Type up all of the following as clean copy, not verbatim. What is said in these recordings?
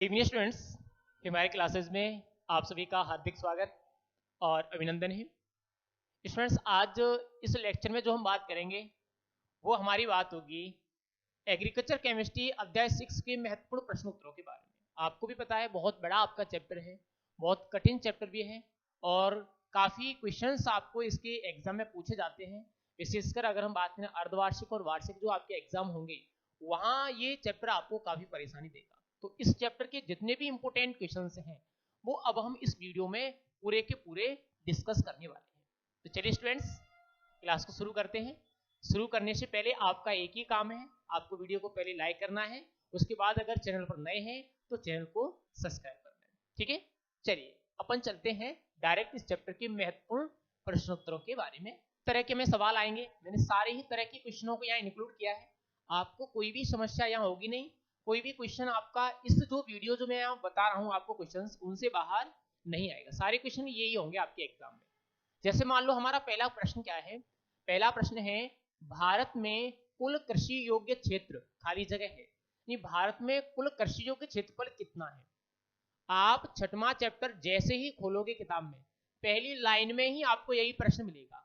Good evening students, हमारे classes में आप सभी का हार्दिक स्वागत और अभिनंदन है। स्टूडेंट्स, आज इस लेक्चर में जो हम बात करेंगे वो हमारी बात होगी एग्रीकल्चर केमिस्ट्री अध्याय 6 के महत्वपूर्ण प्रश्न उत्तरों के बारे में। आपको भी पता है बहुत बड़ा आपका चैप्टर है, बहुत कठिन चैप्टर भी है और काफ़ी क्वेश्चंस आपको इसके एग्जाम में पूछे जाते हैं। विशेषकर अगर हम बात करें अर्धवार्षिक और वार्षिक जो आपके एग्जाम होंगे वहाँ ये चैप्टर आपको काफ़ी परेशानी देगा। तो इस चैप्टर के जितने भी इंपॉर्टेंट क्वेश्चंस हैं वो अब हम इस वीडियो में पूरे के पूरे डिस्कस करने वाले हैं। तो चलिए स्टूडेंट्स, क्लास को शुरू करते हैं। शुरू करने से पहले आपका एक ही काम है, आपको वीडियो को पहले लाइक करना है, उसके बाद अगर चैनल पर नए हैं तो चैनल को सब्सक्राइब करना है। ठीक है, चलिए अपन चलते हैं डायरेक्ट इस चैप्टर के महत्वपूर्ण प्रश्नोत्तरों के बारे में। तरह के में सवाल आएंगे, मैंने सारे ही तरह के क्वेश्चनों को यहाँ इंक्लूड किया है, आपको कोई भी समस्या यहाँ होगी नहीं। कोई भी क्वेश्चन आपका इस जो वीडियो जो मैं यहाँ बता रहा हूँ आपको क्वेश्चंस उनसे बाहर नहीं आएगा, सारे क्वेश्चन यही होंगे आपके एग्जाम में। जैसे मान लो हमारा पहला प्रश्न क्या है, पहला प्रश्न है भारत में कुल कृषि योग्य क्षेत्र, खाली जगह है, नहीं भारत में कुल कृषि योग्य क्षेत्रफल कितना है। आप छठवां चैप्टर जैसे ही खोलोगे किताब में पहली लाइन में ही आपको यही प्रश्न मिलेगा।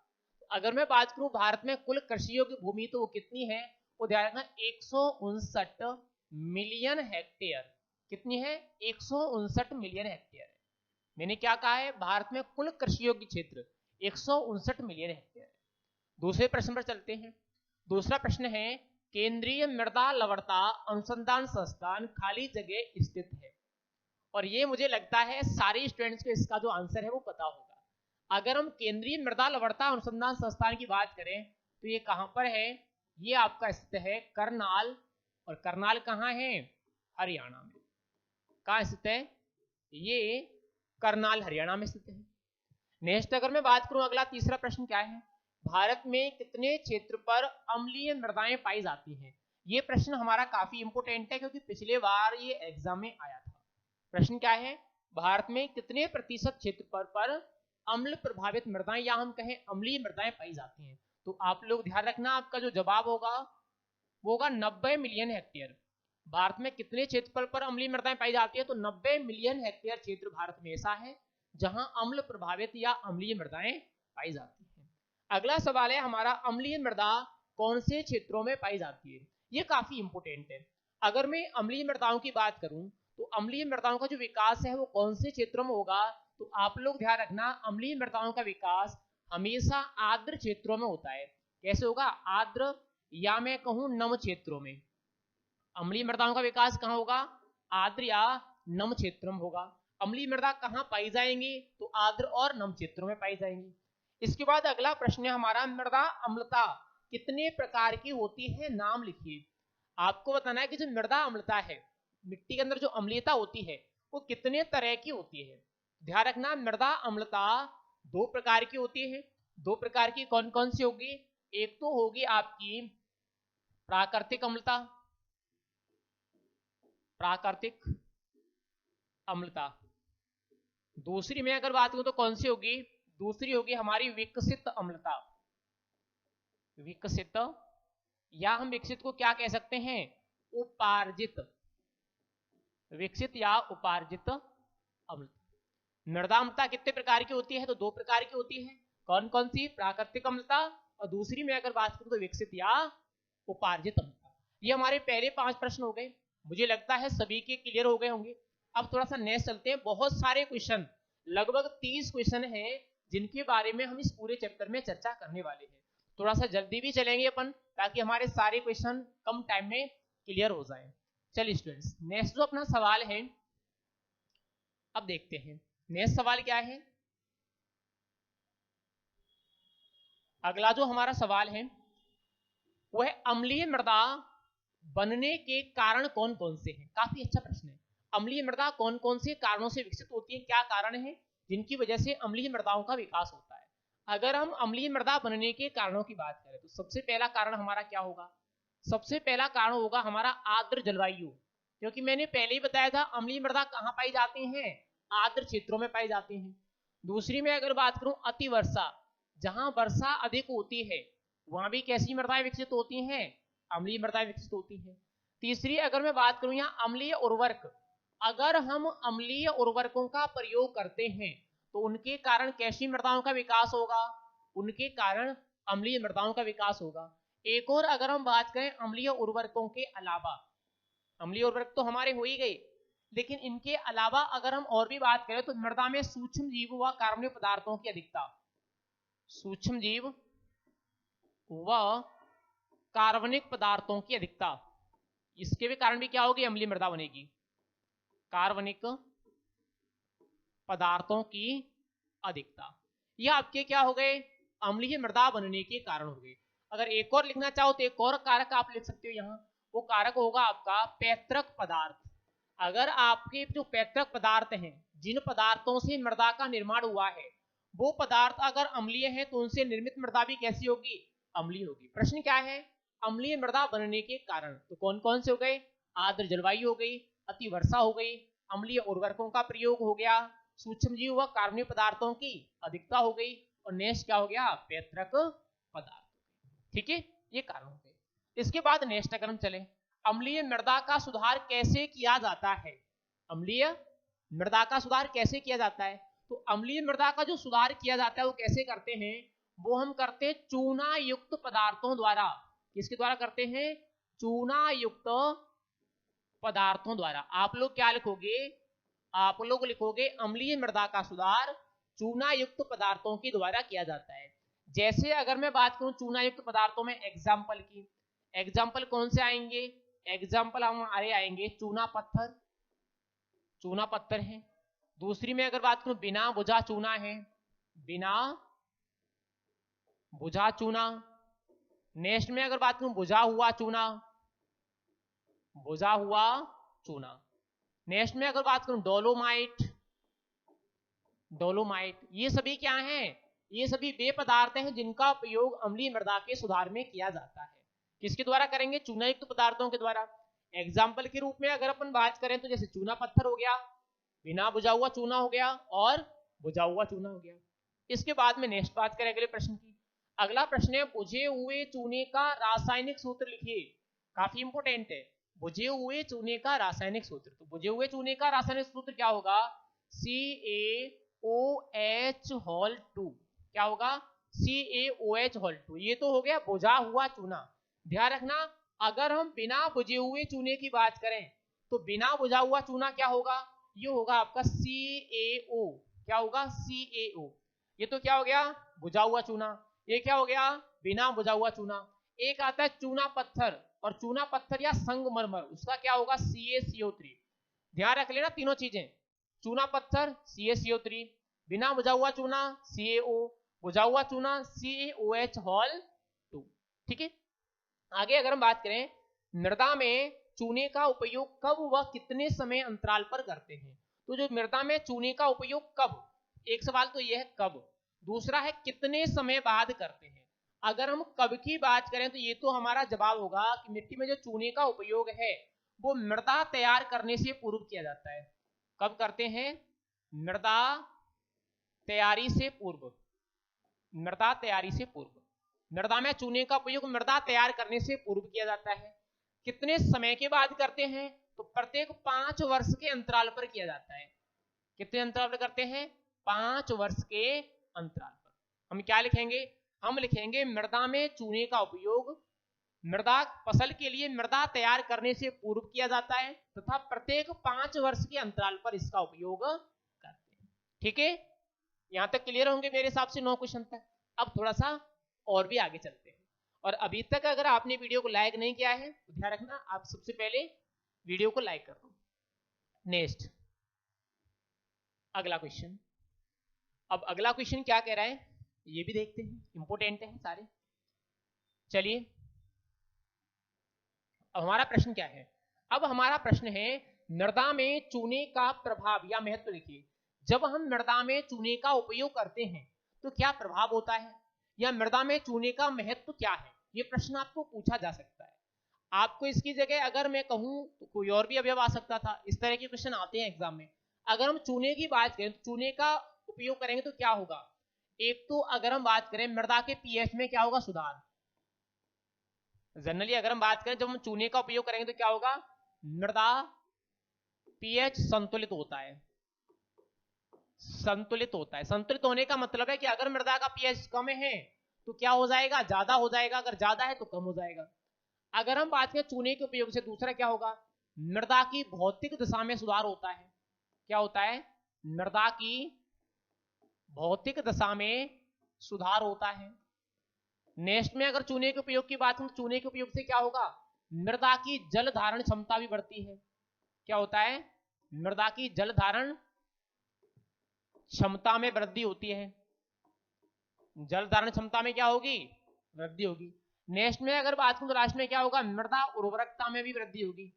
अगर मैं बात करूं भारत में कुल कृषि योग्य भूमि तो वो कितनी है, वो ध्यान रखना 159 मिलियन हेक्टेयर। कितनी है? 159 मिलियन हेक्टेयर है। मैंने क्या कहा है, भारत में कुल कृषि योग्य क्षेत्र 159 मिलियन हेक्टेयर है। दूसरे प्रश्न पर चलते हैं। दूसरा प्रश्न है केंद्रीय मृदा लवणता अनुसंधान संस्थान खाली जगह स्थित है। और ये मुझे लगता है सारे स्टूडेंट्स को इसका जो आंसर है वो पता होगा। अगर हम केंद्रीय मृदा लवणता अनुसंधान संस्थान की बात करें तो ये कहां पर है, ये आपका स्थित है करनाल। और करनाल कहाँ है? हरियाणा में। कहाँ स्थित है? ये करनाल हरियाणा में स्थित है। नेक्स्ट अगर मैं बात करूं, अगला तीसरा प्रश्न क्या है, भारत में कितने क्षेत्र पर अम्लीय मृदाएं पाई जाती हैं। ये प्रश्न हमारा काफी इंपोर्टेंट है क्योंकि पिछले बार ये एग्जाम में आया था। प्रश्न क्या है, भारत में कितने प्रतिशत क्षेत्र पर अम्ल प्रभावित मृदाएं या हम कहें अम्लीय मृदाएं पाई जाती हैं। तो आप लोग ध्यान रखना, आपका जो जवाब होगा वो होगा 90 मिलियन हेक्टेयर। भारत में कितने क्षेत्रफल पर अम्लीय मृदाएं पाई जाती है, तो 90 मिलियन हेक्टेयर क्षेत्र भारत में ऐसा है जहां अम्ल प्रभावित या अम्लीय मृदाएं पाई जाती हैं। अगला सवाल है हमारा, अम्लीय मृदा कौन से क्षेत्रों में पाई जाती है। ये काफी इंपोर्टेंट है। अगर मैं अम्लीय मृदाओं की बात करूं तो अम्लीय मृदाओं का जो विकास है वो कौन से क्षेत्रों में होगा, तो आप लोग ध्यान रखना अम्लीय मृदाओं का विकास हमेशा आर्द्र क्षेत्रों में होता है। कैसे होगा? आर्द्र या मैं कहूं नम क्षेत्रों में। अम्लीय मृदाओं का विकास कहां होगा? आर्द्र या नम क्षेत्रों में होगा। अम्लीय मृदा कहां पाई जाएंगी, तो आर्द्र और नम क्षेत्रों में पाई जाएंगी। इसके बाद अगला प्रश्न है हमारा, मृदा अम्लता कितने प्रकार की होती है, नाम लिखिए। आपको बताना है कि जो मृदा अम्लता है, मिट्टी के अंदर जो अम्लीयता होती है वो कितने तरह की होती है। ध्यान रखना, मृदा अम्लता 2 प्रकार की होती है। 2 प्रकार की कौन कौन सी होगी? एक तो होगी आपकी प्राकृतिक अम्लता, प्राकृतिक अम्लता। दूसरी में अगर बात करूं तो कौन सी होगी? दूसरी होगी हमारी विकसित अम्लता। विकसित या हम विकसित को क्या कह सकते हैं? उपार्जित। विकसित या उपार्जित अम्लता। मृदा अम्लता कितने प्रकार की होती है, तो 2 प्रकार की होती है। कौन कौन सी? प्राकृतिक अम्लता और दूसरी में अगर बात करूं तो विकसित या उपार्जित अम्लता। ये हमारे पहले 5 प्रश्न हो गए, मुझे लगता है सभी के क्लियर हो गए होंगे। अब थोड़ा सा नेक्स्ट चलते हैं। बहुत सारे क्वेश्चन, लगभग 30 क्वेश्चन हैं जिनके बारे में हम इस पूरे चैप्टर में चर्चा करने वाले हैं। थोड़ा सा जल्दी भी चलेंगे अपन ताकि हमारे सारे क्वेश्चन कम टाइम में क्लियर हो जाए। चलिए स्टूडेंट्स, नेक्स्ट जो अपना सवाल है अब देखते हैं। नेक्स्ट सवाल क्या है, अगला जो हमारा सवाल है वो है अम्लीय मृदा बनने के कारण कौन कौन से हैं। काफी अच्छा प्रश्न है। अम्लीय मृदा कौन कौन से कारणों से विकसित होती है, क्या कारण है जिनकी वजह से अम्लीय मृदाओं का विकास होता है। अगर हम अम्लीय मृदा बनने के कारणों की बात करें तो सबसे पहला कारण हमारा क्या होगा? सबसे पहला कारण होगा हमारा आर्द्र जलवायु। क्योंकि मैंने पहले ही बताया था अम्लीय मृदा कहाँ पाई जाती हैं? आर्द्र क्षेत्रों में पाई जाती हैं। दूसरी में अगर बात करूं अतिवर्षा, जहां वर्षा अधिक होती है वहां भी कैसी मृदाएं विकसित होती हैं? अम्लीय मृदाएं विकसित होती हैं। तीसरी अगर मैं बात करूं यहाँ अम्लीय उर्वरक, अगर हम अम्लीय उर्वरकों का प्रयोग करते हैं तो उनके कारण कैसी मृदाओं का विकास होगा, उनके कारण अम्लीय मृदाओं का विकास होगा। एक और अगर हम बात करें अम्लीय उर्वरकों के अलावा, अम्लीय उर्वरक तो हमारे हो ही गए, लेकिन इनके अलावा अगर हम और भी बात करें तो मृदा में सूक्ष्म जीव व कार्बनिक पदार्थों की अधिकता, सूक्ष्म जीव व कार्बनिक पदार्थों की अधिकता, इसके भी कारण भी क्या होगी, अम्लीय मृदा बनेगी। कार्बनिक पदार्थों की अधिकता, यह आपके क्या हो गए, अम्लीय मृदा बनने के कारण हो गए। अगर एक और लिखना चाहो तो एक और कारक आप लिख सकते हो यहाँ, वो कारक होगा आपका पैतृक पदार्थ। अगर आपके जो पैतृक पदार्थ हैं, जिन पदार्थों से मृदा का निर्माण हुआ है, वो पदार्थ अगर अम्लीय है तो उनसे निर्मित मृदा भी कैसी होगी, अम्लीय होगी। प्रश्न क्या है, अम्लीय मृदा बनने के कारण तो कौन कौन से हो गए, आर्द्र जलवायु हो गई, अति वर्षा हो गई, अम्लीय उर्वरकों का प्रयोग हो गया, सूक्ष्म जीव व कार्बनिक पदार्थों की अधिकता हो गई, और नेक्स्ट क्या हो गया, पैतृक पदार्थ। ठीक है, ये कारण हो गए। इसके बाद नेक्स्ट अगर हम चले, अम्लीय मृदा का सुधार कैसे किया जाता है, अम्लीय मृदा का सुधार कैसे किया जाता है, तो अम्लीय मृदा का जो सुधार किया जाता है वो कैसे करते हैं, वो हम करते हैं चूना युक्त पदार्थों द्वारा। किसके द्वारा करते हैं, चूना युक्त पदार्थों द्वारा। आप लोग क्या लिखोगे, आप लोग लिखोगे अम्लीय मृदा का सुधार चूना युक्त पदार्थों के द्वारा किया जाता है। जैसे अगर मैं बात करूं चूना युक्त पदार्थों में एग्जाम्पल की, एग्जाम्पल कौन से आएंगे, एग्जाम्पल हमारे आएंगे चूना पत्थर, चूना पत्थर है। दूसरी में अगर बात करूं बिना बुझा चूना है, बिना बुझा चूना। नेक्स्ट में अगर बात करूं बुझा हुआ चूना, बुझा हुआ चूना। नेक्स्ट में अगर बात करूं डोलोमाइट, डोलोमाइट। ये सभी क्या हैं, ये सभी वे पदार्थ हैं जिनका उपयोग अम्लीय मृदा के सुधार में किया जाता है। किसके द्वारा करेंगे, चूना युक्त पदार्थों के द्वारा। एग्जाम्पल के रूप में अगर अपन बात करें तो जैसे चूना पत्थर हो गया, बिना बुझा हुआ चूना हो गया, और बुझा हुआ चूना हो गया। इसके बाद में नेक्स्ट बात करें अगले प्रश्न की। अगला प्रश्न है बुझे हुए चूने का रासायनिक सूत्र लिखिए, काफी इंपोर्टेंट है। बुझे हुए चूने का रासायनिक सूत्र, तो बुझे हुए चूने का रासायनिक सूत्र क्या होगा, CaOH2। क्या होगा, CaOH2। ये तो हो गया बुझा हुआ चूना। ध्यान रखना, अगर हम बिना बुझे हुए चूने की बात करें तो बिना बुझा हुआ चूना क्या होगा, ये होगा आपका CaO। क्या होगा, CaO। ये तो क्या हो गया, बुझा हुआ चूना। ये क्या हो गया, बिना बुझा हुआ चूना। एक आता है चूना पत्थर, और चूना पत्थर या संगमरमर, उसका क्या होगा, CaCO3। ध्यान रख लेना तीनों चीजें, चूना पत्थर CaCO3, बिना बुझा हुआ चूना CaO, बुझा हुआ चूना CaOH2। ठीक है। आगे अगर हम बात करें मृदा में चूने का उपयोग कब व कितने समय अंतराल पर करते हैं, तो जो मृदा में चूने का उपयोग कब, एक सवाल तो यह है कब, दूसरा है कितने समय बाद करते हैं। अगर हम कब की बात करें तो ये तो हमारा जवाब होगा कि मिट्टी में जो चूने का उपयोग है वो मृदा तैयार करने से पूर्व किया जाता है। कब करते हैं, मृदा तैयारी से पूर्व, मृदा तैयारी से पूर्व। मृदा में चूने का उपयोग मृदा तैयार करने से पूर्व किया जाता है। कितने समय के बाद करते हैं, तो प्रत्येक 5 वर्ष के अंतराल पर किया जाता है। कितने अंतराल पर करते हैं, 5 वर्ष के अंतराल पर। हम क्या लिखेंगे, हम लिखेंगे मृदा में चूने का उपयोग मृदा फसल के लिए मृदा तैयार करने से पूर्व किया जाता है तथा प्रत्येक 5 वर्ष के अंतराल पर इसका उपयोग करते हैं। ठीक है, यहां तक क्लियर होंगे मेरे हिसाब से 9 क्वेश्चन तक। अब थोड़ा सा और भी आगे चलते हैं। और अभी तक अगर आपने वीडियो को लाइक नहीं किया है तो ध्यान रखना, आप सबसे पहले वीडियो को लाइक कर दो। नेक्स्ट अगला क्वेश्चन। अब अगला क्वेश्चन क्या कह रहा है ये भी देखते हैं, इंपोर्टेंट है सारे। चलिए अब हमारा प्रश्न क्या है, अब हमारा प्रश्न है मृदा में चूने का प्रभाव या महत्व लिखिए। जब हम मृदा में चूने का उपयोग करते हैं तो क्या प्रभाव होता है, या मृदा में चूने का महत्व क्या है, ये प्रश्न आपको पूछा जा सकता है। आपको इसकी जगह अगर मैं कहूं तो कोई और भी अवयव आ सकता था, इस तरह के क्वेश्चन आते हैं एग्जाम में। अगर हम चूने की बात करें तो चूने का उपयोग करेंगे तो क्या होगा, एक तो अगर हम बात करें मृदा के पीएच में क्या होगा, सुधार। जनरली अगर हम बात करें जब हम चूने का उपयोग करेंगे तो क्या होगा, मृदा पीएच संतुलित होता है। संतुलित होता है, संतुलित होने का मतलब है कि अगर मृदा का पीएच कम है तो क्या हो जाएगा, ज्यादा हो जाएगा, अगर ज्यादा है तो कम हो जाएगा। अगर हम बात करें चूने के उपयोग से, दूसरा क्या होगा, मृदा की भौतिक दशा में सुधार होता है। क्या होता है, मृदा की भौतिक दशा में सुधार होता है। नेक्स्ट में अगर चूने के उपयोग की बात करें तो चूने के उपयोग से क्या होगा, मृदा की जल धारण क्षमता भी बढ़ती है। क्या होता है, मृदा की जल धारण क्षमता में वृद्धि होती है। जल धारण क्षमता में क्या होगी, वृद्धि होगी। नेक्स्ट में अगर बात करें तो लास्ट में क्या होगा, मृदा उर्वरकता में भी वृद्धि होगी।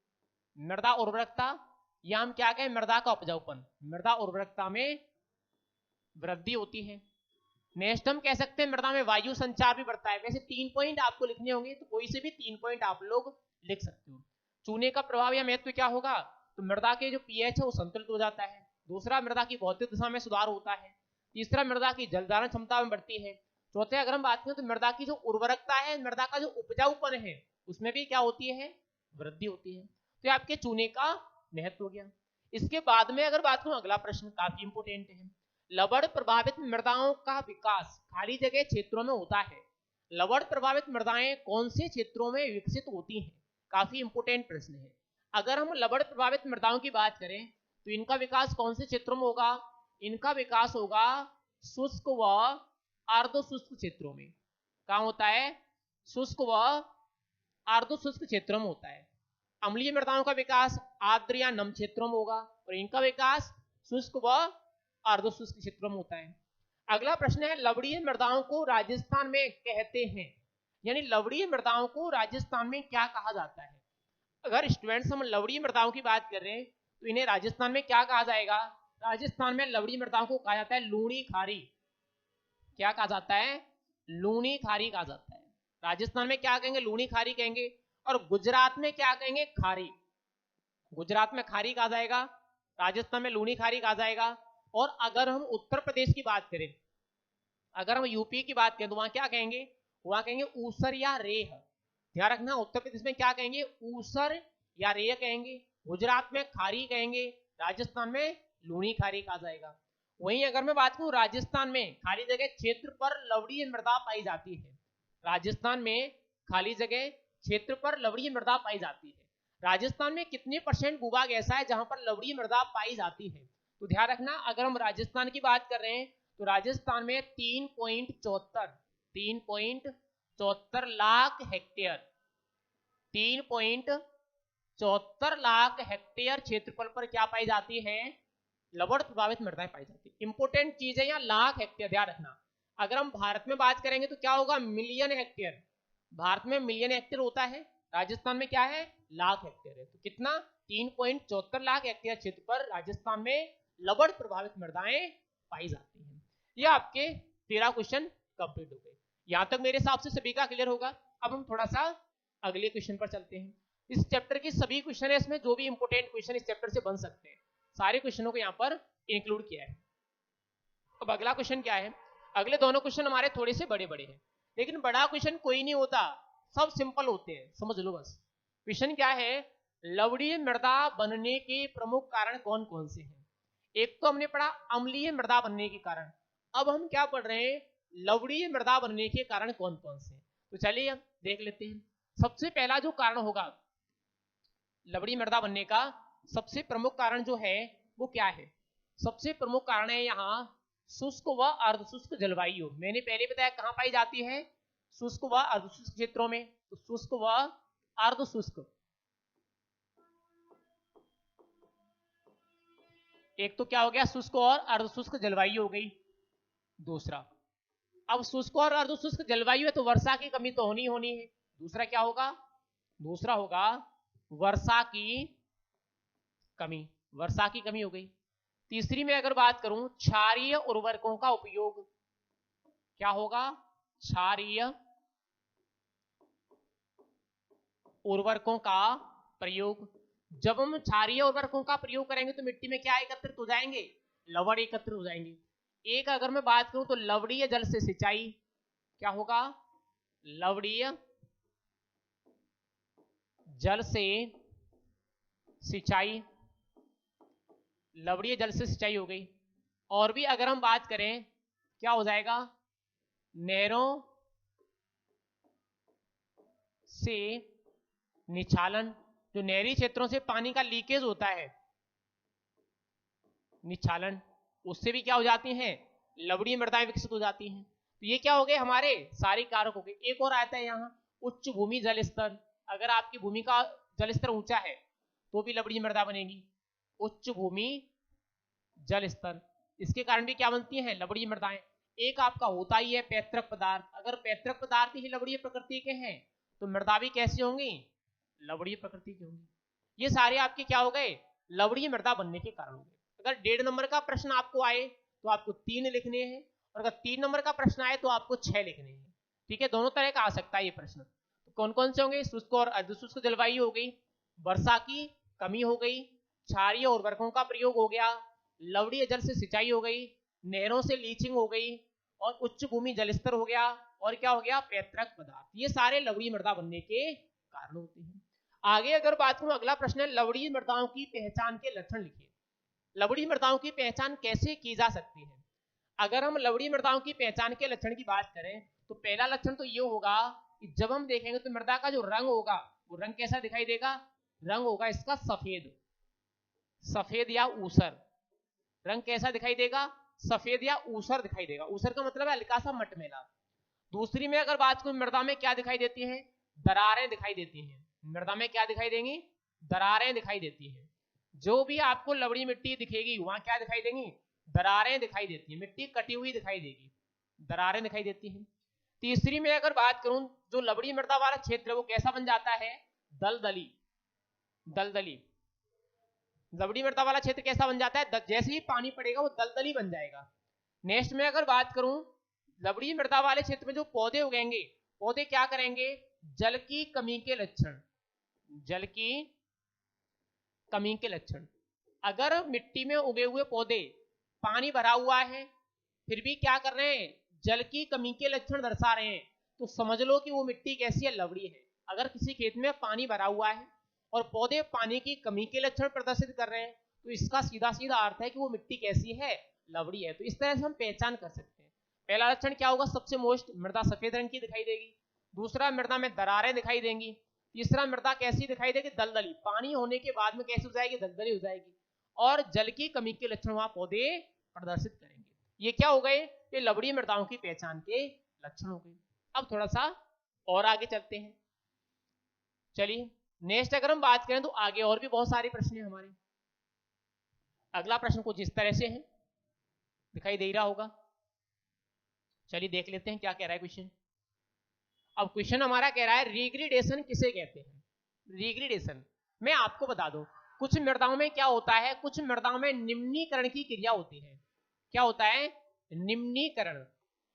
मृदा उर्वरकता या हम क्या कहें, मृदा का उपजाऊपन, मृदा उर्वरकता में वृद्धि होती है। नेक्स्ट हम कह सकते हैं मृदा में वायु संचार भी बढ़ता है। वैसे 3 पॉइंट आपको लिखने होंगे तो कोई से भी 3 पॉइंट आप लोग लिख सकते हो। चूने का प्रभाव या महत्व क्या होगा, तो मृदा के जो पीएच है वो संतुलित हो जाता है। दूसरा, मृदा की भौतिक दशा में सुधार होता है। तीसरा, मृदा की जल धारण क्षमता में बढ़ती है। चौथे, अगर हम बात करें तो मृदा की जो उर्वरकता है, मृदा का जो उपजाऊपन है, उसमें भी क्या होती है, वृद्धि होती है। तो आपके चूने का महत्व हो गया। इसके बाद में अगर बात करूं, अगला प्रश्न काफी इंपोर्टेंट है। लवण प्रभावित मृदाओं का विकास खाली जगह क्षेत्रों में होता है। लवण प्रभावित मृदाएं कौन से क्षेत्रों में विकसित होती हैं, काफी इंपोर्टेंट प्रश्न है। अगर हम लवण प्रभावित मृदाओं की बात करें तो इनका विकास कौन से क्षेत्रों में होगा, इनका विकास होगा शुष्क व अर्ध शुष्क क्षेत्रों में। कहां होता है, शुष्क व अर्ध शुष्क क्षेत्रों में होता है। अम्लीय मृदाओं का विकास आर्द्र या नम क्षेत्रों में होगा और इनका विकास शुष्क व अर्ध शुष्क क्षेत्रों में होता है। अगला प्रश्न है, लवणीय मृदाओं को राजस्थान में कहते हैं, यानी लवणीय मृदाओं को राजस्थान में क्या कहा जाता है। अगर स्टूडेंट्स हम लवणीय मृदाओं की बात कर रहे हैं तो इन्हें राजस्थान में क्या कहा जाएगा, राजस्थान में लवणीय मृदाओं को कहा जाता है लूणी खारी। क्या कहा जाता है, लूणी खारी कहा जाता है। राजस्थान में क्या कहेंगे, लूणी खारी कहेंगे। और गुजरात में क्या कहेंगे, खारी। गुजरात में खारी कहा जाएगा, राजस्थान में लूणी खारी कहा जाएगा। और अगर हम उत्तर प्रदेश की बात करें, अगर हम यूपी की बात करें तो वहां क्या कहेंगे, वहां कहेंगे ऊसर या रेह। ध्यान रखना, उत्तर प्रदेश में क्या कहेंगे, ऊसर या रेह कहेंगे। गुजरात में खारी कहेंगे, राजस्थान में लूणी खारी कहा जाएगा। वहीं अगर मैं बात करूं, राजस्थान में खाली जगह क्षेत्र पर लवणीय मृदा पाई जाती है। राजस्थान में खाली जगह क्षेत्र पर लवणीय मृदा पाई जाती है। राजस्थान में कितने % भूभाग ऐसा है जहां पर लवणीय मृदा पाई जाती है, तो ध्यान रखना, अगर हम राजस्थान की बात कर रहे हैं तो राजस्थान में 3.74 लाख हेक्टेयर, 3.74 लाख हेक्टेयर क्षेत्रफल पर क्या पाई जाती है, लवण प्रभावित मृदाएं पाई जाती है। इंपोर्टेंट चीज है यहाँ लाख हेक्टेयर, ध्यान रखना। अगर हम भारत में बात करेंगे तो क्या होगा, मिलियन हेक्टेयर। भारत में मिलियन हेक्टेयर होता है, राजस्थान में क्या है, लाख हेक्टेयर है। तो कितना, 3.74 लाख हेक्टेयर क्षेत्र पर राजस्थान में लवण प्रभावित मृदाएं पाई जाती हैं। यह आपके 13 क्वेश्चन कंप्लीट हो गए। यहां तक मेरे हिसाब से सभी का क्लियर होगा। अब हम थोड़ा सा अगले क्वेश्चन पर चलते हैं। इस चैप्टर की सभी क्वेश्चन है, इसमें जो भी इंपोर्टेंट क्वेश्चन इस चैप्टर से बन सकते हैं सारे क्वेश्चनों को यहाँ पर इंक्लूड किया है। अब अगला क्वेश्चन क्या है, अगले दोनों क्वेश्चन हमारे थोड़े से बड़े बड़े हैं, लेकिन बड़ा क्वेश्चन कोई नहीं होता, सब सिंपल होते हैं, समझ लो बस। क्वेश्चन क्या है, लवणीय मृदा बनने के प्रमुख कारण कौन कौन से हैं। एक तो हमने पढ़ा अम्लीय मृदा बनने के कारण, अब हम क्या पढ़ रहे हैं, लवणीय मृदा बनने के कारण कौन कौन से हैं। तो चलिए हम देख लेते हैं। सबसे पहला जो कारण होगा लवणीय मृदा बनने का, सबसे प्रमुख कारण जो है वो क्या है, सबसे प्रमुख कारण है यहाँ शुष्क व अर्धशुष्क जलवायु। मैंने पहले बताया कहाँ पाई जाती है, शुष्क व अर्धशुष्क क्षेत्रों में। तो शुष्क व अर्धशुष्क, एक तो क्या हो गया, शुष्क और अर्धशुष्क जलवायु हो गई। दूसरा, अब शुष्क और अर्धशुष्क जलवायु है तो वर्षा की कमी तो होनी होनी है। दूसरा क्या होगा, दूसरा होगा वर्षा की कमी, वर्षा की कमी हो गई। तीसरी में अगर बात करूं, क्षारीय उर्वरकों का उपयोग, क्या होगा, क्षारीय उर्वरकों का प्रयोग। जब हम क्षारीय उर्वरकों का प्रयोग करेंगे तो मिट्टी में क्या एकत्रित हो जाएंगे, लवण एकत्रित हो जाएंगे। एक अगर मैं बात करूं तो लवणीय जल से सिंचाई, क्या होगा, लवणीय जल से सिंचाई। लवणीय जल से सिंचाई हो गई। और भी अगर हम बात करें क्या हो जाएगा, नहरों से निछालन, जो नहरी क्षेत्रों से पानी का लीकेज होता है, निछालन, उससे भी क्या हो जाती हैं, लवणीय मृदाएं विकसित हो जाती हैं। तो ये क्या हो गए हमारे सारे कारक हो गए। एक और आता है यहाँ उच्च भूमि जल स्तर, अगर आपकी भूमि का जल स्तर ऊंचा है तो भी लवणीय मृदा बनेगी, उच्च भूमि जल स्तर, इसके कारण भी क्या बनती हैं, लवणीय मृदाएं। एक आपका होता ही है पैतृक पदार्थ, अगर पैतृक पदार्थ ही लवणीय प्रकृति के हैं तो मृदा भी कैसी होंगी, लवणीय प्रकृति की होंगी। ये सारे आपके क्या हो गए, लवणीय मृदा बनने के कारण हो गए। अगर 1.5 नंबर का प्रश्न आपको आए तो आपको 3 लिखने हैं, और अगर 3 नंबर का प्रश्न आए तो आपको 6 लिखने हैं। ठीक है, दोनों तरह का आ सकता है ये प्रश्न। तो कौन कौन से होंगे, शुष्क और अर्धशुष्क जलवायु हो गई, वर्षा की कमी हो गई, क्षारीय उर्वरकों का प्रयोग हो गया, लवणीय जल से सिंचाई हो गई, नहरों से लीचिंग हो गई, और उच्च भूमि जलस्तर हो गया, और क्या हो गया, पैतृक पदार्थ। ये सारे लवणीय मृदा बनने के कारण होते हैं। आगे अगर बात करूं, अगला प्रश्न है लवणीय मृदाओं की पहचान के लक्षण लिखिए। लवणीय मृदाओं की पहचान कैसे की जा सकती है। अगर हम लवणीय मृदाओं की पहचान के लक्षण की बात करें तो पहला लक्षण तो ये होगा कि जब हम देखेंगे तो मृदा का जो रंग होगा वो रंग कैसा दिखाई देगा, रंग होगा इसका सफेद, सफेद या ऊसर। रंग कैसा दिखाई देगा, सफेद या ऊसर दिखाई देगा। ऊसर का मतलब है हल्का सा मटमैला। दूसरी में अगर बात करूं, मृदा में क्या दिखाई देती है, दरारें दिखाई देती हैं। मृदा में क्या दिखाई देंगी, दरारें दिखाई देती हैं। जो भी आपको लवणीय मिट्टी दिखेगी वहां क्या दिखाई देंगी, दरारें दिखाई देती है, मिट्टी कटी हुई दिखाई देगी, दरारें दिखाई देती हैं। तीसरी में अगर बात करूं, जो लवणीय मृदा वाला क्षेत्र है वो कैसा बन जाता है, दलदली, दलदली। लवणीय मृदा वाला क्षेत्र कैसा बन जाता है, जैसे ही पानी पड़ेगा वो दलदली बन जाएगा। नेक्स्ट में अगर बात करूं, लवणीय मृदा वाले क्षेत्र में जो पौधे उगेंगे, पौधे क्या करेंगे, जल की कमी के लक्षण, जल की कमी के लक्षण। अगर मिट्टी में उगे हुए पौधे पानी भरा हुआ है फिर भी क्या कर रहे हैं, जल की कमी के लक्षण दर्शा रहे हैं, तो समझ लो कि वो मिट्टी कैसी है, लवणीय है। अगर किसी खेत में पानी भरा हुआ है और पौधे पानी की कमी के लक्षण प्रदर्शित कर रहे हैं तो इसका सीधा सीधा अर्थ है कि वो मिट्टी कैसी है, लवणीय है। तो इस तरह से हम पहचान कर सकते हैं। पहला लक्षण क्या होगा, सबसे मोस्ट, मृदा सफेद रंग की दिखाई देगी। दूसरा, मृदा में दरारें दिखाई देंगी। तीसरा, मृदा कैसी दिखाई देगी, दलदली, पानी होने के बाद में कैसी हो जाएगी, दलदली हो जाएगी। और जल की कमी के लक्षण वहां पौधे प्रदर्शित करेंगे। ये क्या हो गए, ये लवणीय मृदाओं की पहचान के लक्षण हो गए। अब थोड़ा सा और आगे चलते हैं। चलिए नेक्स्ट अगर हम बात करें तो आगे और भी बहुत सारे प्रश्न हैं हमारे। अगला प्रश्न कुछ इस तरह से है, दिखाई दे रहा होगा। चलिए देख लेते हैं क्या कह रहा है क्वेश्चन। अब क्वेश्चन हमारा कह रहा है रिग्रेडेशन किसे कहते हैं। रिग्रेडेशन मैं आपको बता दूं, कुछ मृदाओं में क्या होता है, कुछ मृदाओं में निम्नीकरण की क्रिया होती है। क्या होता है, निम्नीकरण।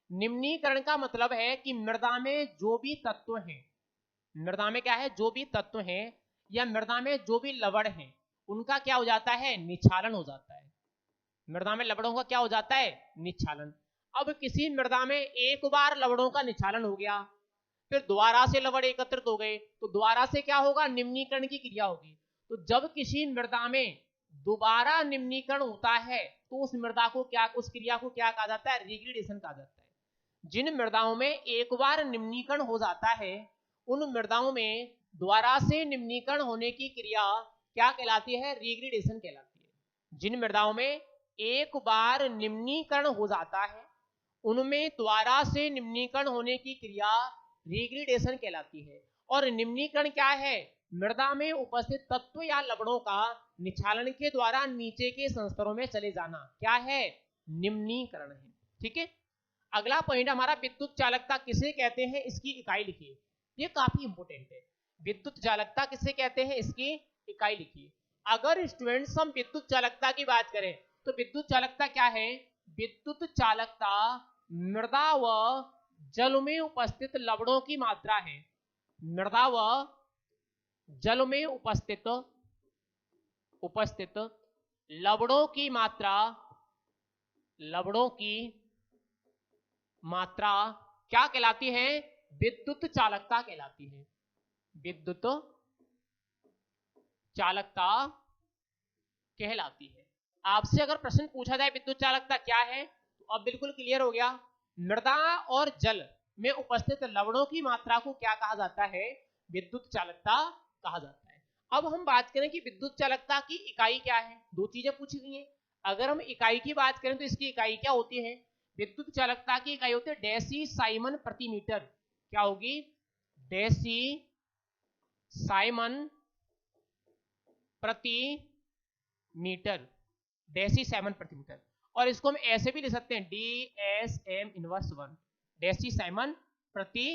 निम्नीकरण का मतलब है कि मृदा में जो भी तत्व हैं, मृदा में क्या है, जो भी तत्व हैं या मृदा में जो भी लवण हैं उनका क्या हो जाता है, निच्छालन हो जाता है। मृदा में लवणों का क्या हो जाता है, निच्छालन। अब किसी मृदा में एक बार लवणों का निच्छालन हो गया, फिर दोबारा से लवण एकत्रित हो गए तो दोबारा से क्या होगा, निम्नीकरण की क्रिया होगी। तो जब किसी मृदा में दोबारा निम्नीकरण होता है तो उस मृदा को क्या, उस क्रिया को क्या कहा जाता है, रिग्रेडेशन कहा जाता है। जिन मृदाओं में एक बार निम्नीकरण हो जाता है उन मृदाओं में दोबारा से निम्नीकरण होने की क्रिया क्या कहलाती है, रिग्रेडेशन कहलाती है। जिन मृदाओं में एक बार निम्नीकरण हो जाता है उनमें दोबारा से निम्नीकरण होने की क्रिया रिग्रेडेशन कहलाती है। और निम्नीकरण क्या है, मृदा में उपस्थित तत्व या लवणों का निच्छालन के द्वारा नीचे के संस्तरों में चले जाना क्या है, निम्नीकरण है। ठीक है, अगला पॉइंट हमारा विद्युत चालकता किसे कहते हैं, इसकी इकाई लिखिए। ये काफी इंपोर्टेंट है, विद्युत चालकता किसे कहते हैं, इसकी इकाई लिखिए। अगर स्टूडेंट्स हम विद्युत चालकता की बात करें तो विद्युत चालकता क्या है, विद्युत चालकता मृदा व जल में उपस्थित लवणों की मात्रा है। मृदा व जल में उपस्थित लवणों की मात्रा, लवणों की मात्रा क्या कहलाती है, विद्युत चालकता कहलाती है। विद्युत चालकता कहलाती है। आपसे अगर प्रश्न पूछा जाए विद्युत चालकता क्या है, तो अब बिल्कुल क्लियर हो गया। मृदा और जल में उपस्थित लवणों की मात्रा को क्या कहा जाता है, विद्युत चालकता कहा जाता है। अब हम बात करें कि विद्युत चालकता की इकाई क्या है, दो चीजें पूछी गई हैं। अगर हम इकाई की बात करें तो इसकी इकाई क्या होती है, विद्युत चालकता की इकाई होती है डेसी साइमन प्रति मीटर। क्या होगी, डेसी साइमन प्रति मीटर, डेसी साइमन प्रति मीटर। और इसको हम ऐसे भी लिख सकते हैं DSM इनवर्स 1, डेसी साइमन प्रति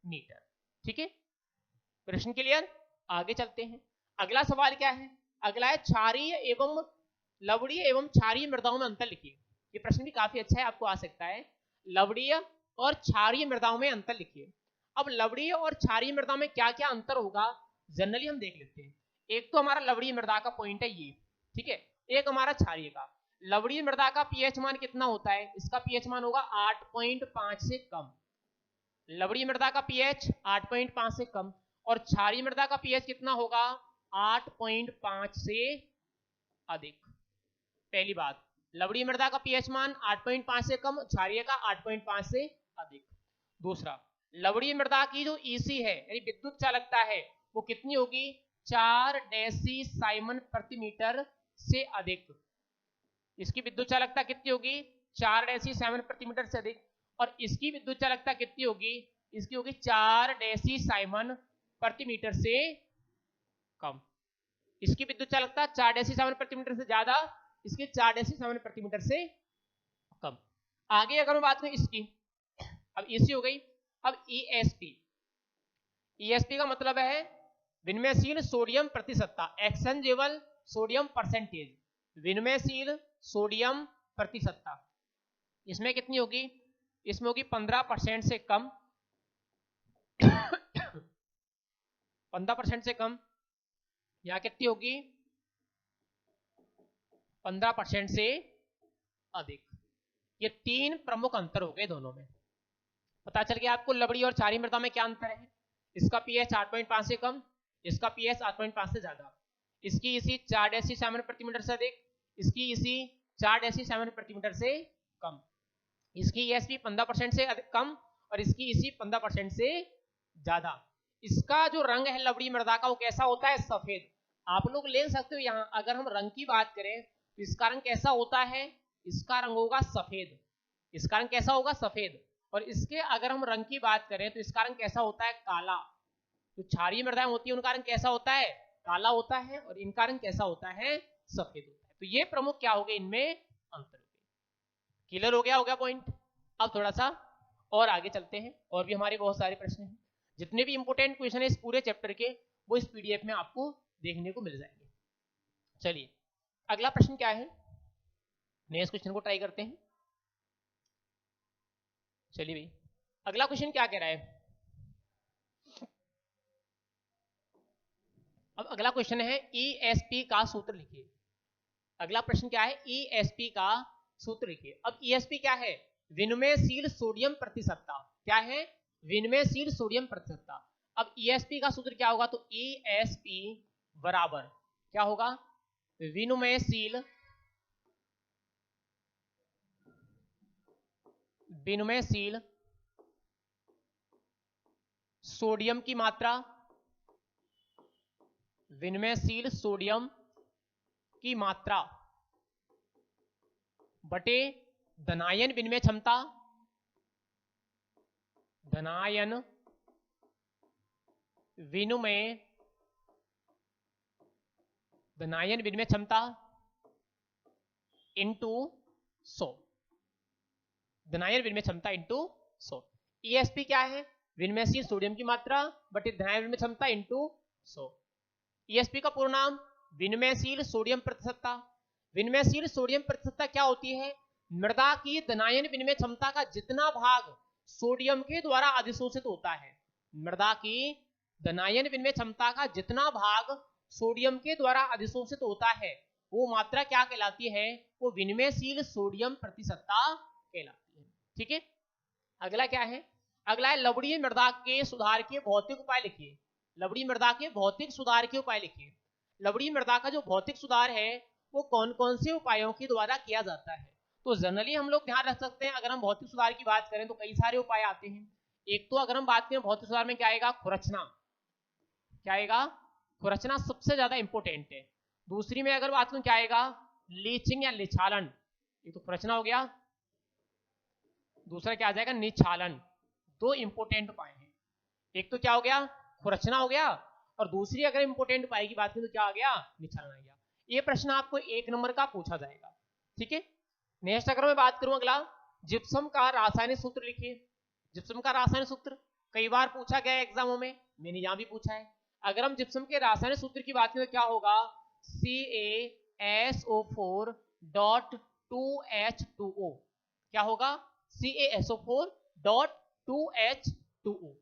मीटर। ठीक है, प्रश्न क्लियर। आगे चलते हैं। अगला सवाल क्या है, अगला है क्षारीय एवं लवणीय एवं क्षारीय मृदाओं में अंतर लिखिए। ये प्रश्न भी काफी अच्छा है, आपको आ सकता है। लवणीय और क्षारीय मृदाओं में अंतर लिखिए। अब लवणीय और क्षारीय मृदा में क्या क्या अंतर होगा, जनरली हम देख लेते हैं। एक तो हमारा लवणीय मृदा का पॉइंट है ये, ठीक है। एक हमारा क्षारीय का। लवणीय मृदा का पीएच मान कितना होता है, इसका पीएच मान होगा 8.5 से कम। लवणीय मृदा का पीएच 8.5 से कम, और क्षारीय मृदा का पीएच कितना होगा, 8.5 से अधिक। पहली बात, लवणीय मृदा का पीएच मान 8.5 से कम, क्षारीय का 8.5 से अधिक। दूसरा, लवणीय मृदा की जो ईसी है यानी विद्युत चालकता है वो कितनी होगी, 4 डेसी साइमन प्रति मीटर से अधिक। इसकी विद्युत चालकता कितनी होगी, 4 डेसी साइमन प्रति मीटर से अधिक। और इसकी विद्युत चालकता कितनी होगी, इसकी होगी 4 डेसी साइमन प्रति मीटर से कम। इसकी विद्युत चालकता 4 डेसी साइमन प्रति मीटर से ज्यादा, इसकी 4 डेसी साइमन प्रति मीटर से कम। आगे अगर मैं बात करूं इसकी, अब ईसी हो गई। अब ईएसपी, ईएसपी का मतलब है विनिमयशील सोडियम प्रतिशतता, एक्सचेंजेबल सोडियम परसेंटेज, विनिमयशील सोडियम प्रतिशतता। इसमें कितनी होगी, इसमें होगी 15% से कम 15% से कम, यहां कितनी होगी 15% से अधिक। ये तीन प्रमुख अंतर हो गए दोनों में। पता चल गया आपको लवणीय और क्षारीय मृदा में क्या अंतर है। इसका पीएच 8.5 से कम, इसका पीएच 8.5 से ज्यादा। इसकी इसी 4 डेसी साइमन प्रति मीटर से अधिक, इसकी इसी 4 डेसी साइमन प्रति मीटर से कम। इसकी ईएसपी 15% से कम और इसकी इसी 15% से ज्यादा। इसका जो रंग है लवणीय मृदा का वो कैसा होता है, सफेद। आप लोग ले सकते हो यहाँ, अगर हम रंग की बात करें तो इसका रंग कैसा होता है, इसका रंग होगा सफेद। इसका रंग कैसा होगा, सफेद। और इसके अगर हम रंग की बात करें तो इसका रंग कैसा होता है, काला। जो क्षारीय मृदाएं होती है उनका रंग कैसा होता है, काला होता है, और इनका रंग कैसा होता है, सफेद होता है। तो ये प्रमुख क्या हो गए, इनमें अंतर हो गए। क्लियर हो गया पॉइंट। अब थोड़ा सा और आगे चलते हैं, और भी हमारे बहुत सारे प्रश्न हैं। जितने भी इंपोर्टेंट क्वेश्चन है इस पूरे चैप्टर के वो इस पीडीएफ में आपको देखने को मिल जाएंगे। चलिए अगला प्रश्न क्या है, नेक्स्ट क्वेश्चन को ट्राई करते हैं। चलिए भाई अगला क्वेश्चन क्या कह रहा है। अब अगला क्वेश्चन है ईएसपी का सूत्र लिखिए। अगला प्रश्न क्या है, ईएसपी का सूत्र लिखिए। अब ईएसपी क्या है, विनिमयशील सोडियम प्रतिशतता। क्या है, विनिमयशील सोडियम प्रतिशतता। अब ईएसपी का सूत्र क्या होगा, तो ईएसपी बराबर क्या होगा, विनिमयशील सोडियम की मात्रा, विनिमयशील सोडियम की मात्रा बटे धनायन विनिमय क्षमता, धनायन विनिमय क्षमता इंटू 100, धनायन विनिमय क्षमता इंटू 100। ईएसपी क्या है, विनिमयशील सोडियम की मात्रा बटे धनायन विनिमय क्षमता इंटू 100। ईएसपी का पूर्ण नाम विनिमयशील सोडियम प्रतिशतता। विनिमयशील सोडियम प्रतिशतता क्या होती है, मृदा की धनायन विनिमय क्षमता का जितना भाग सोडियम के द्वारा अधिशोषित होता है, मृदा की धनायन विनिमय क्षमता का जितना भाग सोडियम के द्वारा अधिशोषित होता है वो मात्रा क्या कहलाती है, वो विनिमयशील सोडियम प्रतिशतता कहलाती है। ठीक है, अगला क्या है, अगला है लवणीय मृदा के सुधार के भौतिक उपाय लिखिए। लवणीय मृदा के भौतिक सुधार के उपाय लिखिए। लवणीय मृदा का जो भौतिक सुधार है वो कौन कौन से उपायों के द्वारा किया जाता है। तो जनरली हम लोग ध्यान रख सकते हैं, अगर हम भौतिक सुधार की बात करें तो कई सारे उपाय आते हैं। एक तो अगर हम बात करें भौतिक सुधार में क्या आएगा, खुरचना, क्या आएगा, खुरचना सबसे ज्यादा इंपॉर्टेंट है। दूसरी में अगर बात करूं क्या आएगा, लीचिंग या निछालन, ये तो खुरचना हो गया, दूसरा क्या आ जाएगा, निछालन। दो इंपॉर्टेंट उपाय हैं, एक तो क्या हो गया, खुरचना हो गया, और दूसरी अगर इंपॉर्टेंट उपाय की बात करें तो क्या आ गया, निछालन आ गया। ये प्रश्न आपको 1 नंबर का पूछा जाएगा, ठीक है। नेक्स्ट अगर मैं बात करूं अगला, जिप्सम का रासायनिक सूत्र लिखिए। जिप्सम का रासायनिक सूत्र कई बार पूछा गया है एग्जामों में, मैंने यहां भी पूछा है। अगर हम जिप्सम के रासायनिक सूत्र की बात करें तो क्या होगा, CaSO4.2H2O, क्या होगा, CaSO4.2H2O।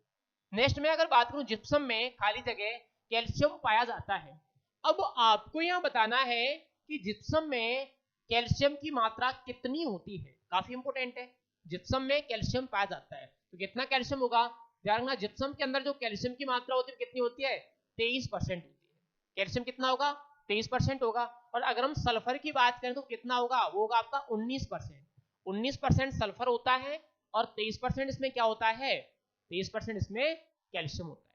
नेक्स्ट में अगर बात करूं, जिप्सम में खाली जगह कैल्शियम पाया जाता है। अब आपको यहां बताना है कि जिप्सम में कैल्शियम की मात्रा कितनी होती है, काफी इंपोर्टेंट है। जिप्सम में कैल्शियम पाया जाता है तो कितना कैल्शियम होगा, ध्यान रखना, जिप्सम के अंदर जो कैल्शियम की मात्रा होती है कितनी होती है, 23% होती है। कैल्शियम कितना होगा, 23% होगा। और अगर हम सल्फर की बात करें तो कितना होगा, वो होगा आपका 19%। 19% सल्फर होता है और 23% इसमें क्या होता है, 23% इसमें कैल्शियम होता है।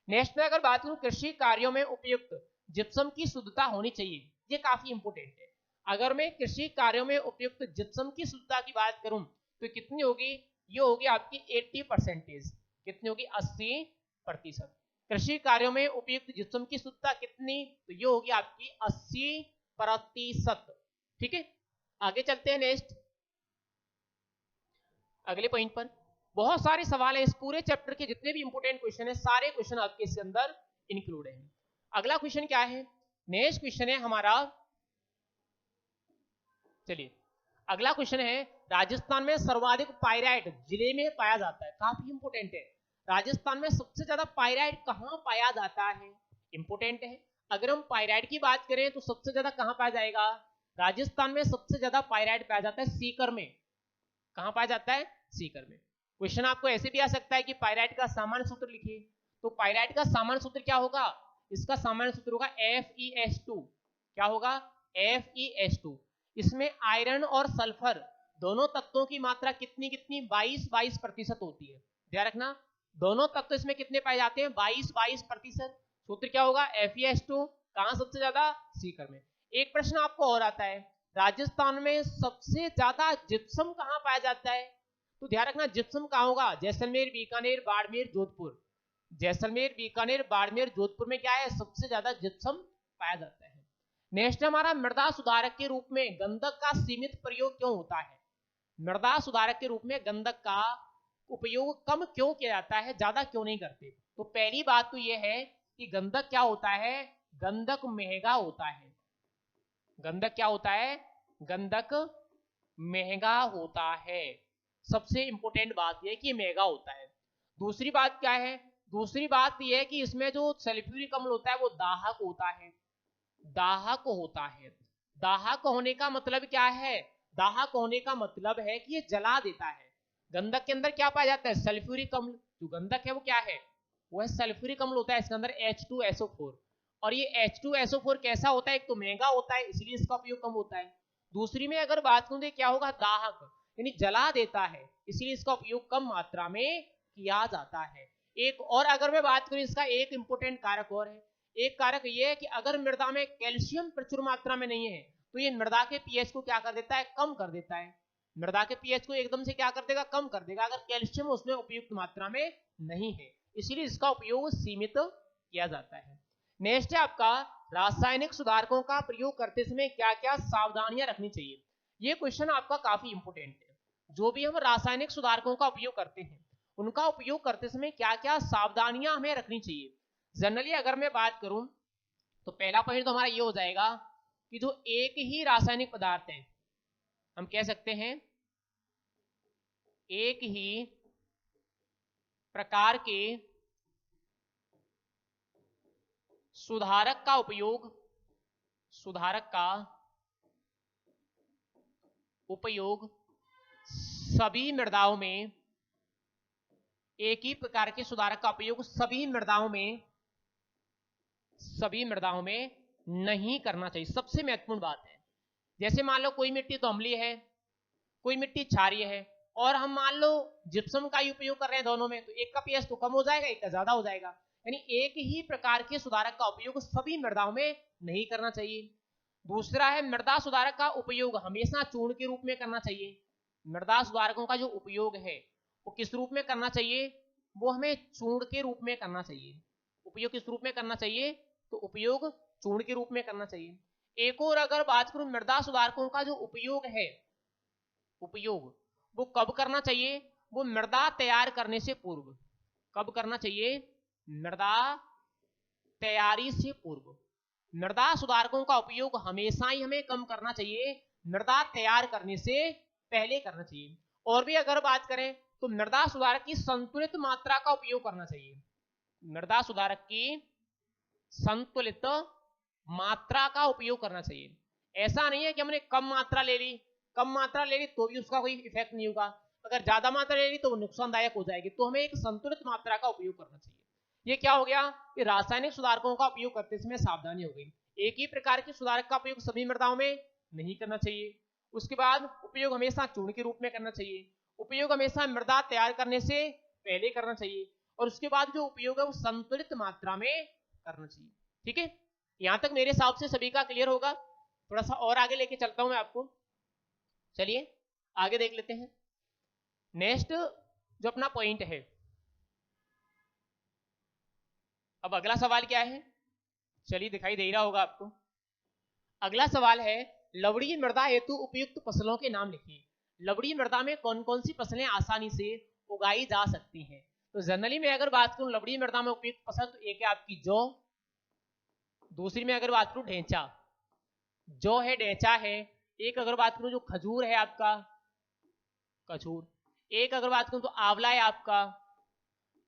नेक्स्ट में अगर बात करूं, कृषि कार्यों में उपयुक्त जिप्सम की शुद्धता होनी चाहिए, ये काफी इंपोर्टेंट है। अगर मैं कृषि कार्यों में उपयुक्त जिप्सम की शुद्धता की बात करूं तो कितनी होगी, ये होगी आपकी 80%। कितनी होगी, 80%। कृषि कार्यों में उपयुक्त जिप्सम की शुद्धता कितनी, तो ये होगी आपकी 80%, ठीक है। आगे चलते हैं नेक्स्ट अगले पॉइंट पर। बहुत सारे सवाल है, इस पूरे चैप्टर के जितने भी इंपोर्टेंट क्वेश्चन है सारे क्वेश्चन आपके इसके अंदर इंक्लूड है। अगला क्वेश्चन क्या है, नेक्स्ट क्वेश्चन है हमारा, चलिए अगला क्वेश्चन है, राजस्थान में सर्वाधिक पाइराइट जिले में पाया जाता है, काफी इंपोर्टेंट है। राजस्थान में सबसे ज्यादा पाइराइट कहां पाया जाता है, इंपोर्टेंट है। अगर हम पाइराइट की बात करें तो सबसे ज्यादा कहां पाया जाएगा, राजस्थान में सबसे ज्यादा पाइराइट पाया जाता है सीकर में। कहां पाया जाता है, सीकर में। क्वेश्चन आपको ऐसे भी आ सकता है कि पाइराइट का सामान्य सूत्र लिखिए, तो पाइराइट का सामान्य सूत्र क्या होगा, इसका सामान्य सूत्र होगा FeS2। क्या होगा, FeS2। इसमें आयरन और सल्फर दोनों तत्वों की मात्रा कितनी कितनी, 22% होती है। ध्यान रखना, दोनों तत्व इसमें कितने पाए जाते हैं, 22%। सूत्र क्या होगा, FeS2। कहां सबसे ज्यादा, सीकर में। एक प्रश्न आपको और आता है, राजस्थान में सबसे ज्यादा जिप्सम कहां पाया जाता है, तो ध्यान रखना जिप्सम कहां होगा, जैसलमेर, बीकानेर, बाड़मेर, जोधपुर। जैसलमेर, बीकानेर, बाड़मेर, जोधपुर में क्या है, सबसे ज्यादा जिप्सम पाया जाता है। नेक्स्ट हमारा, मृदा सुधारक के रूप में गंधक का सीमित प्रयोग क्यों होता है। मृदा सुधारक के रूप में गंधक का उपयोग कम क्यों किया जाता है, ज्यादा क्यों नहीं करते। तो पहली बात तो यह है कि गंधक क्या होता है, गंधक महंगा होता है। गंधक क्या होता है, गंधक महंगा होता है। सबसे इंपॉर्टेंट बात यह कि महंगा होता है। दूसरी बात क्या है, दूसरी बात यह है कि इसमें जो सल्फ्यूरिक अम्ल होता है वो दाहक होता है, दाहक होता है। दाहक होने का मतलब क्या है, दाहक होने का मतलब है कि ये जला देता है। गंधक के अंदर क्या पाया जाता है, सल्फ्यूरिक अम्ल। जो गंधक है वो क्या है, वो है सल्फ्यूरिक अम्ल होता है, इसके अंदर H2SO4। और ये H2SO4 कैसा होता है, एक तो महंगा होता है इसलिए इसका उपयोग कम होता है। दूसरी में अगर बात करूं तो क्या होगा, दाहक, यानी जला देता है, इसलिए इसका उपयोग कम मात्रा में किया जाता है। एक और अगर मैं बात करूं, इसका एक इंपोर्टेंट कारक और है। एक कारक ये है कि अगर मृदा में कैल्शियम प्रचुर मात्रा में नहीं है तो ये मृदा के पीएच को क्या कर देता है, कम कर देता है। मृदा के पीएच को एकदम से क्या कर देगा, कम कर देगा, अगर कैल्शियम उसमें उपयुक्त मात्रा में नहीं है, इसलिए इसका उपयोग सीमित किया जाता है। नेक्स्ट है आपका, रासायनिक सुधारकों का प्रयोग करते समय क्या क्या सावधानियां रखनी चाहिए। ये क्वेश्चन आपका काफी इंपोर्टेंट है। जो भी हम रासायनिक सुधारकों का उपयोग करते हैं उनका उपयोग करते समय क्या क्या सावधानियां हमें रखनी चाहिए। जनरली अगर मैं बात करूं तो पहला पॉइंट तो हमारा ये हो जाएगा कि जो एक ही रासायनिक पदार्थ है, हम कह सकते हैं एक ही प्रकार के सुधारक का उपयोग, सुधारक का उपयोग सभी मृदाओं में, एक ही प्रकार के सुधारक का उपयोग सभी मृदाओं में नहीं करना चाहिए। सबसे महत्वपूर्ण बात है, जैसे मान लो कोई मिट्टी तो अम्लीय है, कोई मिट्टी क्षारीय है, और हम मान लो जिप्सम का ही उपयोग कर रहे हैं दोनों में, तो एक का पीएच तो कम हो जाएगा, एक का ज्यादा हो जाएगा। यानी एक ही प्रकार के सुधारक का उपयोग सभी मृदाओं में नहीं करना चाहिए। दूसरा है मृदा सुधारक का उपयोग हमेशा चूर्ण के रूप में करना चाहिए। मृदा सुधारकों का जो उपयोग है वो किस रूप में करना चाहिए, वो हमें चूर्ण के रूप में करना चाहिए। उपयोग किस रूप में करना चाहिए, तो उपयोग चूर्ण के रूप में करना चाहिए। एक और अगर बात करूं मृदा सुधारकों का जो उपयोग है, उपयोग वो कब करना चाहिए, वो मृदा तैयार करने से पूर्व। कब करना चाहिए, मृदा तैयारी से पूर्व। मृदा सुधारकों का उपयोग हमेशा ही हमें कम करना चाहिए, मृदा तैयार करने से पहले करना चाहिए। और भी अगर बात करें तो मृदा सुधारक की संतुलित मात्रा का उपयोग करना चाहिए। मृदा सुधारक की संतुलित मात्रा का उपयोग करना चाहिए। ऐसा नहीं है कि हमने कम मात्रा ले ली, कम मात्रा ले ली तो भी उसका कोई इफेक्ट नहीं होगा, अगर ज्यादा मात्रा ले ली तो वो नुकसानदायक हो जाएगी। तो हमें एक संतुलित मात्रा का उपयोग करना चाहिए। ये क्या हो गया कि रासायनिक सुधारकों का उपयोग करते समय सावधानी हो गई। एक ही प्रकार के सुधारक का उपयोग सभी मृदाओं में नहीं करना चाहिए। उसके बाद उपयोग हमेशा चूर्ण के रूप में करना चाहिए। उपयोग हमेशा मृदा तैयार करने से पहले करना चाहिए। और उसके बाद जो उपयोग है वो संतुलित मात्रा में करना चाहिए। ठीक है, यहां तक मेरे हिसाब से सभी का क्लियर होगा। थोड़ा सा और आगे लेके चलता हूं मैं आपको। चलिए आगे देख लेते हैं। नेक्स्ट जो अपना पॉइंट है, अब अगला सवाल क्या है, चलिए दिखाई दे रहा होगा आपको। अगला सवाल है लवणीय मृदा हेतु उपयुक्त फसलों के नाम लिखिए। लवणीय मृदा में कौन कौन सी फसलें आसानी से उगाई जा सकती हैं। तो जनरली मैं अगर बात करूं लवणीय मृदा में उपयुक्त फसल, तो एक है आपकी जौ, दूसरी में अगर बात करूं ढेंचा, जौ है, ढेंचा है। एक अगर बात करूं जो खजूर है आपका, खजूर। एक अगर बात करूं तो आंवला है आपका।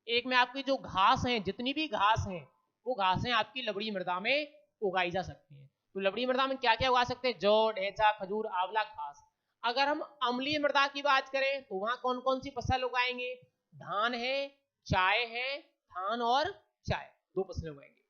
एक में आपकी जो घास है, जितनी भी घास है वो घासें आपकी लवणीय मृदा में उगाई जा सकती हैं। तो लवणीय मृदा में क्या क्या उगा सकते हैं, जौ, ढेंचा, खजूर, आंवला, घास। अगर हम अम्लीय मृदा की बात करें तो वहां कौन कौन सी फसल उगाएंगे, धान है, चाय है, धान और चाय, दो फसलें उगाएंगे।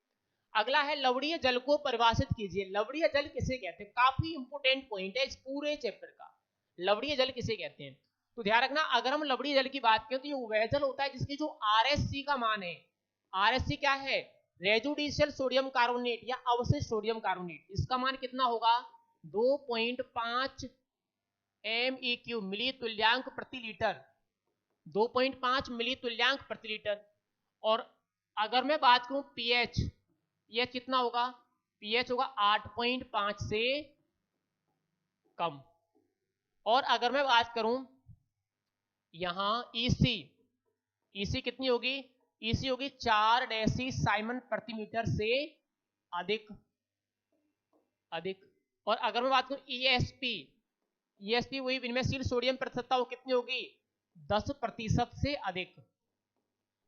अगला है लवणीय जल को परिभाषित कीजिए। लवणीय जल किसे कहते हैं, काफी इंपोर्टेंट पॉइंट है इस पूरे चैप्टर का। लवणीय जल किसे कहते हैं, तो ध्यान रखना अगर हम लवणीय जल की बात करें तो ये वह जल होता है जिसकी जो आरएससी का मान है, आरएससी क्या है, रेजुडिशियल सोडियम कार्बोनेट या अवशिष्ट सोडियम कार्बोनेट, इसका मान कितना होगा 2.5 MEQ मिली तुल्यांक प्रति लीटर, 2.5 मिली तुल्यांक प्रति लीटर। और अगर मैं बात करूं पीएच, ये कितना होगा, पीएच होगा 8.5 से कम। और अगर मैं बात करूं यहां ईसी, ईसी कितनी होगी, ईसी होगी 4 डेसीसाइमन प्रति मीटर से अधिक, अधिक। और अगर मैं बात करूं ईएसपी, ईएसपी वही विनम्यशील सोडियम प्रतिशतता, वो कितनी होगी 10% से अधिक।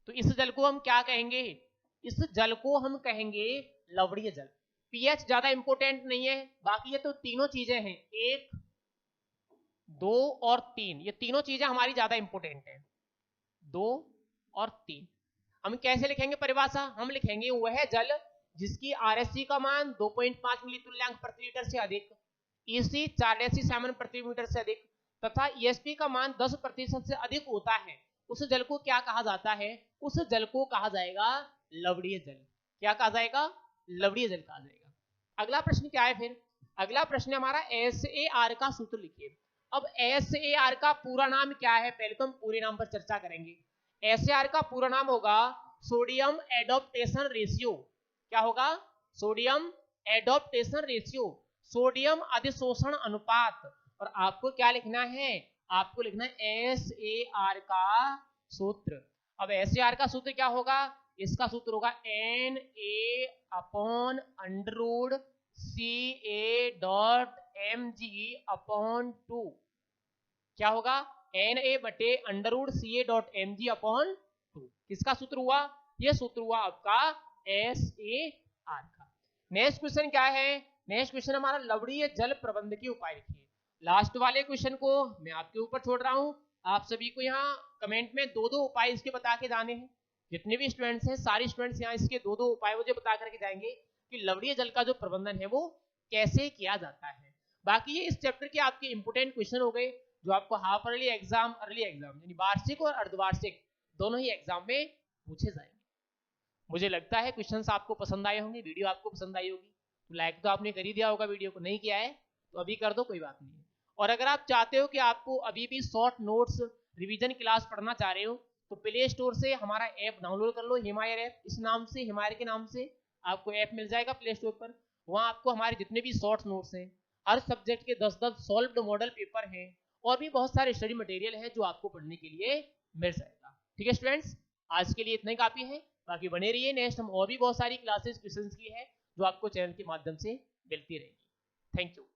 तो इस जल को हम क्या कहेंगे, इस जल को हम कहेंगे लवणीय जल। पीएच ज्यादा इंपॉर्टेंट नहीं है, बाकी ये तो तीनों चीजें हैं, 1, 2 और 3, ये तीनों चीजें हमारी ज्यादा इंपॉर्टेंट है, 2 और 3। हम कैसे लिखेंगे परिभाषा, हम लिखेंगे वह जल जिसकी आरएससी का मान 2.5 मिली तुल्यांक प्रति लीटर से अधिक, ईसी 4 डेसीसाइमन प्रति मीटर से अधिक तथा ईएसपी का मान 10% से अधिक होता है, उस जल को क्या कहा जाता है, उस जल को कहा जाएगा लवणीय जल। क्या कहा जाएगा, लवणीय जल कहा जाएगा। अगला प्रश्न क्या है फिर, अगला प्रश्न हमारा SAR का सूत्र लिखिए। अब SAR का पूरा नाम क्या है, पहले तो हम पूरे नाम पर चर्चा करेंगे। SAR का पूरा नाम होगा सोडियम एडॉप्टेशन रेशियो। क्या होगा, सोडियम एडॉप्टेशन रेशियो, सोडियम अधिशोषण अनुपात। और आपको क्या लिखना है, आपको लिखना है SAR का सूत्र। अब SAR का सूत्र क्या होगा, इसका सूत्र होगा Na/CA.mg/2। क्या होगा, Na/CA.mg/2। किसका सूत्र हुआ, ये सूत्र हुआ आपका SAR का। नेक्स्ट क्वेश्चन क्या है, नेक्स्ट क्वेश्चन हमारा लवणीय जल प्रबंध के उपाय लिखिए। लास्ट वाले क्वेश्चन को मैं आपके ऊपर छोड़ रहा हूं, आप सभी को यहाँ कमेंट में 2-2 उपाय इसके बता के जाने हैं। जितने भी स्टूडेंट्स हैं सारे स्टूडेंट्स यहाँ इसके 2-2 उपाय मुझे बता करके जाएंगे कि लवणीय जल का जो प्रबंधन है वो कैसे किया जाता है। बाकी ये इस चैप्टर के आपके इंपोर्टेंट क्वेश्चन हो गए जो आपको हाफ अर्ली एग्जाम यानी वार्षिक और अर्धवार्षिक दोनों ही एग्जाम में पूछे जाएंगे। मुझे लगता है क्वेश्चंस आपको पसंद आए होंगे, वीडियो आपको पसंद आई होगी। तो लाइक तो आपने कर ही दिया होगा, वीडियो को नहीं किया है तो अभी कर दो, कोई बात नहीं है। और अगर आप चाहते हो कि आपको अभी भी शॉर्ट नोट्स रिवीजन क्लास पढ़ना चाह रहे हो तो प्ले स्टोर से हमारा ऐप डाउनलोड कर लो, हिमायर ऐप। इस नाम से, हिमायर के नाम से आपको ऐप मिल जाएगा प्ले स्टोर पर। वहाँ आपको हमारे जितने भी शॉर्ट नोट्स हैं, हर सब्जेक्ट के 10-10 सॉल्व्ड मॉडल पेपर हैं और भी बहुत सारे स्टडी मटेरियल है जो आपको पढ़ने के लिए मिल जाएगा। ठीक है स्टूडेंट्स, आज के लिए इतना ही काफी है। बाकी बने रहिए, नेक्स्ट हम और भी बहुत सारी क्लासेस क्वेश्चंस की है जो आपको चैनल के माध्यम से मिलती रहेगी। Thank you.